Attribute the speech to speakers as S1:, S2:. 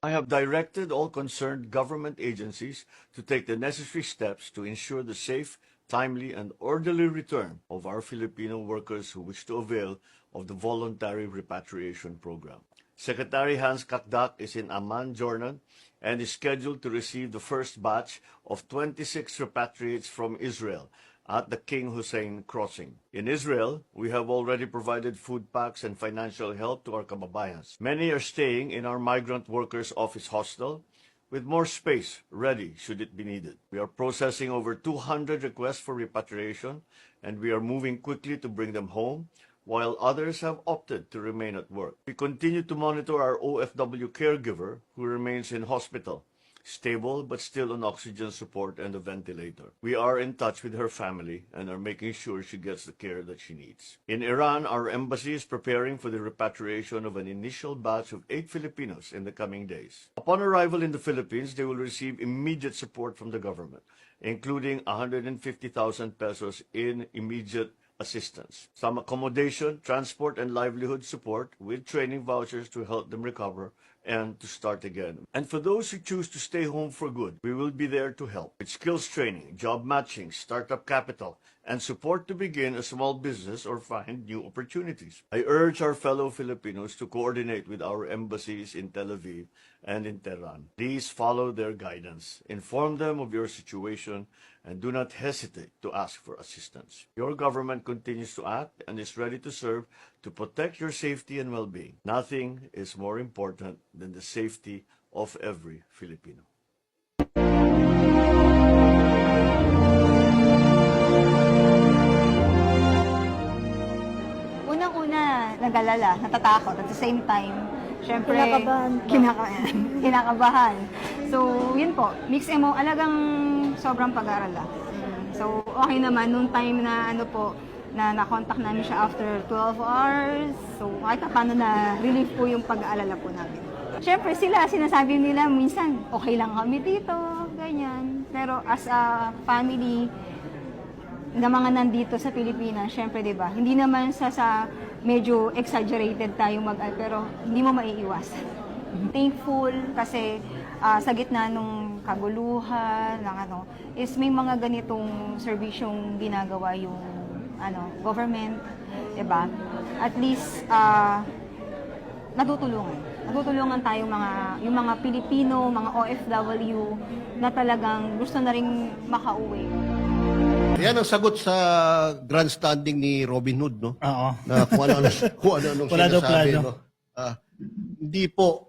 S1: I have directed all concerned government agencies to take the necessary steps to ensure the safe, timely, and orderly return of our Filipino workers who wish to avail of the voluntary repatriation program. Secretary Hans Kakdak is in Amman, Jordan, and is scheduled to receive the first batch of 26 repatriates from Israel at the King Hussein Crossing. In Israel, we have already provided food packs and financial help to our kababayans. Many are staying in our migrant workers' office hostel with more space ready should it be needed. We are processing over 200 requests for repatriation, and we are moving quickly to bring them home, while others have opted to remain at work. We continue to monitor our OFW caregiver who remains in hospital, stable but still on oxygen support and a ventilator. We are in touch with her family and are making sure she gets the care that she needs. In Iran, our embassy is preparing for the repatriation of an initial batch of 8 Filipinos in the coming days. Upon arrival in the Philippines, they will receive immediate support from the government, including 150,000 pesos in immediate assistance, some accommodation, transport, and livelihood support with training vouchers to help them recover and to start again. And for those who choose to stay home for good, we will be there to help with skills training, job matching, startup capital, and support to begin a small business or find new opportunities. I urge our fellow Filipinos to coordinate with our embassies in Tel Aviv and in Tehran. Please follow their guidance, inform them of your situation, and do not hesitate to ask for assistance. Your government continues to act and is ready to serve to protect your safety and well-being. Nothing is more important than the safety of every Filipino.
S2: Unang-una, nag-alala, natatakot. At the same time, syempre,
S3: Kinakabahan.
S2: kinakabahan. So, yun po, alagang sobrang pag-aalala. So, okay naman, nung time na na na-contact namin siya after 12 hours. So, kahit paano na relief po yung pag-aalala po namin. Syempre, sinasabi nila, minsan, okay lang kami dito, ganyan. Pero as a family, na mga nandito sa Pilipinas, syempre, di ba? Hindi naman sa medyo exaggerated tayo pero hindi mo maiiwasan. Thankful kasi sa gitna nung kaguluhan, is may mga ganitong serbisyong ginagawa yung government, di ba? At least natutulungan tayong yung mga Pilipino, mga OFW na talagang gusto na ring makauwi.
S4: Yan ang sagot sa grandstanding ni Robin Hood, no?
S5: Oo.
S4: Na kung ano-ano
S5: Wala daw
S4: sinasabi,
S5: plano.
S4: no? Hindi po